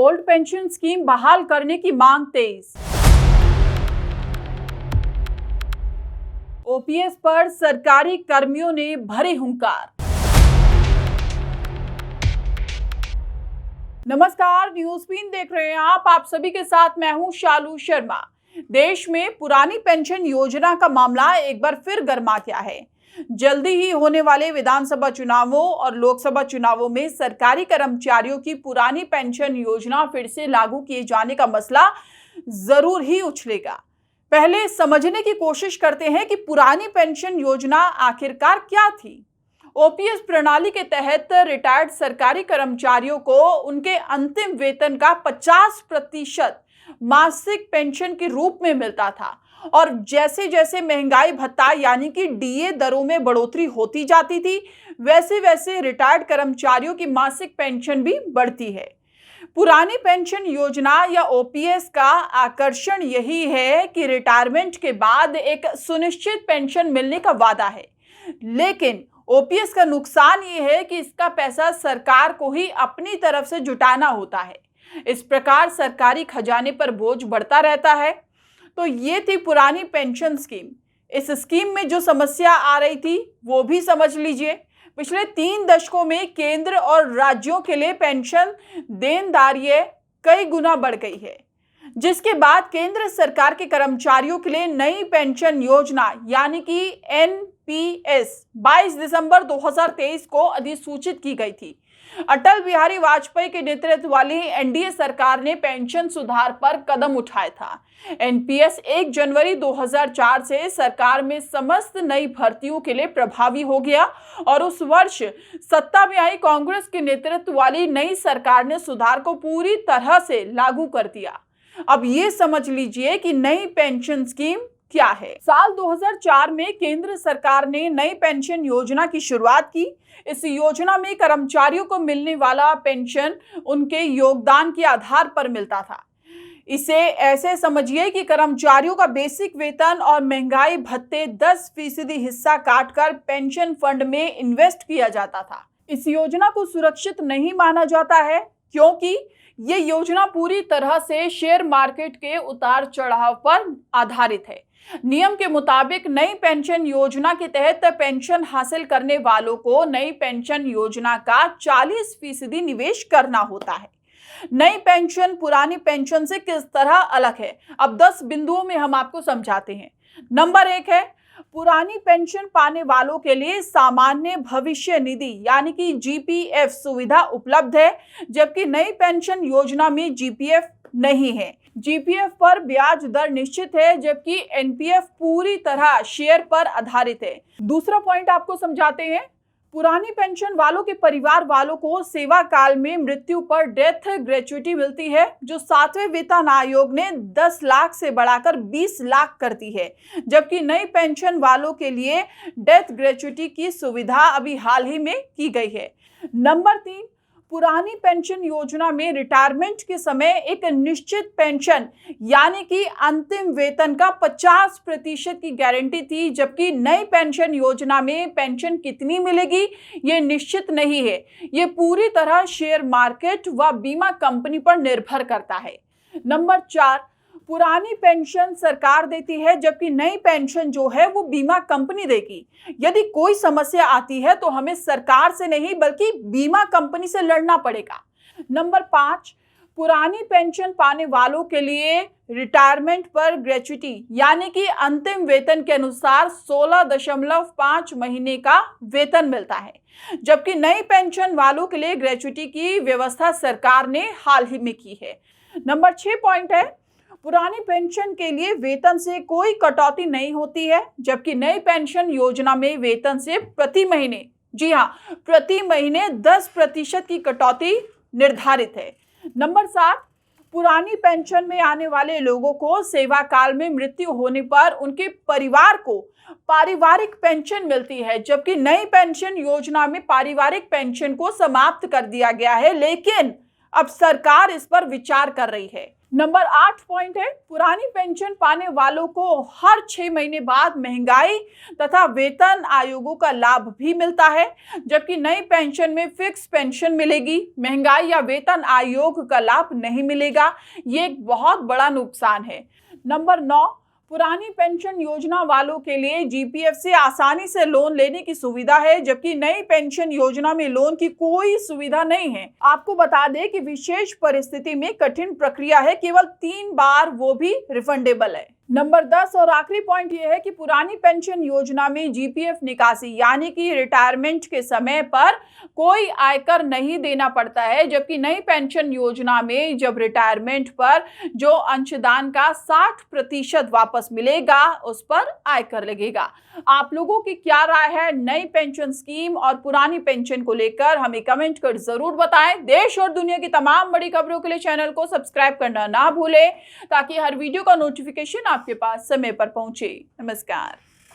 Old pension scheme बहाल करने की मांग तेज। ओपीएस पर सरकारी कर्मियों ने भरे हुंकार। नमस्कार, न्यूज बीन देख रहे हैं आप सभी के साथ मैं हूं शालू शर्मा। देश में पुरानी पेंशन योजना का मामला एक बार फिर गर्मा गया है। जल्दी ही होने वाले विधानसभा चुनावों और लोकसभा चुनावों में सरकारी कर्मचारियों की पुरानी पेंशन योजना फिर से लागू किए जाने का मसला जरूर ही उछलेगा। पहले समझने की कोशिश करते हैं कि पुरानी पेंशन योजना आखिरकार क्या थी। ओपीएस प्रणाली के तहत रिटायर्ड सरकारी कर्मचारियों को उनके अंतिम वेतन का 50% मासिक पेंशन के रूप में मिलता था और जैसे जैसे महंगाई भत्ता यानी कि डीए दरों में बढ़ोतरी होती जाती थी, वैसे वैसे रिटायर्ड कर्मचारियों की मासिक पेंशन भी बढ़ती है। पुरानी पेंशन योजना या ओपीएस का आकर्षण यही है कि रिटायरमेंट के बाद एक सुनिश्चित पेंशन मिलने का वादा है, लेकिन ओपीएस का नुकसान ये है कि इसका पैसा सरकार को ही अपनी तरफ से जुटाना होता है। इस प्रकार सरकारी खजाने पर बोझ बढ़ता रहता है। तो ये थी पुरानी पेंशन स्कीम। इस स्कीम में जो समस्या आ रही थी वो भी समझ लीजिए। पिछले 3 दशकों में केंद्र और राज्यों के लिए पेंशन देनदारी कई गुना बढ़ गई है, जिसके बाद केंद्र सरकार के कर्मचारियों के लिए नई पेंशन योजना यानी कि एनपीएस 22 दिसंबर 2023 को अधिसूचित की गई थी। अटल बिहारी वाजपेयी के नेतृत्व वाली एनडीए सरकार ने पेंशन सुधार पर कदम उठाया था। एनपीएस 1 जनवरी 2004 से सरकार में समस्त नई भर्तियों के लिए प्रभावी हो गया और उस वर्ष सत्ता में आई कांग्रेस के नेतृत्व वाली नई सरकार ने सुधार को पूरी तरह से लागू कर दिया। अब ये समझ लीजिए कि नई पेंशन स्कीम क्या है। साल 2004 में केंद्र सरकार ने नई पेंशन योजना की शुरुआत की। इस योजना में कर्मचारियों को मिलने वाला पेंशन उनके योगदान के आधार पर मिलता था। इसे ऐसे समझिए कि कर्मचारियों का बेसिक वेतन और महंगाई भत्ते 10% हिस्सा काटकर पेंशन फंड में इन्वेस्ट किया जाता था। इस योजना को सुरक्षित नहीं माना जाता है क्योंकि ये योजना पूरी तरह से शेयर मार्केट के उतार चढ़ाव पर आधारित है। नियम के मुताबिक नई पेंशन योजना के तहत पेंशन हासिल करने वालों को नई पेंशन योजना का 40% निवेश करना होता है। नई पेंशन पुरानी पेंशन से किस तरह अलग है, अब 10 बिंदुओं में हम आपको समझाते हैं। नंबर 1 है, पुरानी पेंशन पाने वालों के लिए सामान्य भविष्य निधि यानी कि जीपीएफ सुविधा उपलब्ध है, जबकि नई पेंशन योजना में जीपीएफ नहीं है। जीपीएफ पर ब्याज दर निश्चित है, जबकि एनपीएफ पूरी तरह शेयर पर आधारित है। दूसरा पॉइंट आपको समझाते हैं। पुरानी पेंशन वालों के परिवार वालों को सेवा काल में मृत्यु पर डेथ ग्रेच्युटी मिलती है, जो 7वें वेतन आयोग ने 10 लाख से बढ़ाकर 20 लाख कर दी है, जबकि नई पेंशन वालों के लिए डेथ ग्रेच्युटी की सुविधा अभी हाल ही में की गई है। नंबर 3, पुरानी पेंशन योजना में रिटायरमेंट के समय एक निश्चित पेंशन यानी कि अंतिम वेतन का 50% की गारंटी थी, जबकि नई पेंशन योजना में पेंशन कितनी मिलेगी ये निश्चित नहीं है। ये पूरी तरह शेयर मार्केट व बीमा कंपनी पर निर्भर करता है। नंबर 4, पुरानी पेंशन सरकार देती है, जबकि नई पेंशन जो है वो बीमा कंपनी देगी। यदि कोई समस्या आती है तो हमें सरकार से नहीं बल्कि बीमा कंपनी से लड़ना पड़ेगा। नंबर 5, पुरानी पेंशन पाने वालों के लिए रिटायरमेंट पर ग्रेच्युटी यानी कि अंतिम वेतन के अनुसार 16.5 महीने का वेतन मिलता है, जबकि नई पेंशन वालों के लिए ग्रेच्युटी की व्यवस्था सरकार ने हाल ही में की है। नंबर 6 पॉइंट है, पुरानी पेंशन के लिए वेतन से कोई कटौती नहीं होती है, जबकि नई पेंशन योजना में वेतन से प्रति महीने, जी हाँ, प्रति महीने 10% की कटौती निर्धारित है। नंबर 7, पुरानी पेंशन में आने वाले लोगों को सेवा काल में मृत्यु होने पर उनके परिवार को पारिवारिक पेंशन मिलती है, जबकि नई पेंशन योजना में पारिवारिक पेंशन को समाप्त कर दिया गया है, लेकिन अब सरकार इस पर विचार कर रही है। नंबर 8 पॉइंट है, पुरानी पेंशन पाने वालों को हर 6 महीने बाद महंगाई तथा वेतन आयोगों का लाभ भी मिलता है, जबकि नई पेंशन में फिक्स पेंशन मिलेगी, महंगाई या वेतन आयोग का लाभ नहीं मिलेगा। ये एक बहुत बड़ा नुकसान है। नंबर 9, पुरानी पेंशन योजना वालों के लिए जीपीएफ से आसानी से लोन लेने की सुविधा है, जबकि नई पेंशन योजना में लोन की कोई सुविधा नहीं है। आपको बता दें कि विशेष परिस्थिति में कठिन प्रक्रिया है, केवल 3 बार, वो भी रिफंडेबल है। नंबर 10 और आखिरी पॉइंट ये है कि पुरानी पेंशन योजना में जीपीएफ निकासी यानी कि रिटायरमेंट के समय पर कोई आयकर नहीं देना पड़ता है, जबकि नई पेंशन योजना में जब रिटायरमेंट पर जो अंशदान का 60% वापस मिलेगा उस पर आयकर लगेगा। आप लोगों की क्या राय है नई पेंशन स्कीम और पुरानी पेंशन को लेकर, हमें कमेंट कर जरूर बताएं। देश और दुनिया की तमाम बड़ी खबरों के लिए चैनल को सब्सक्राइब करना ना भूलें, ताकि हर वीडियो का नोटिफिकेशन आपके पास समय पर पहुंचे। नमस्कार।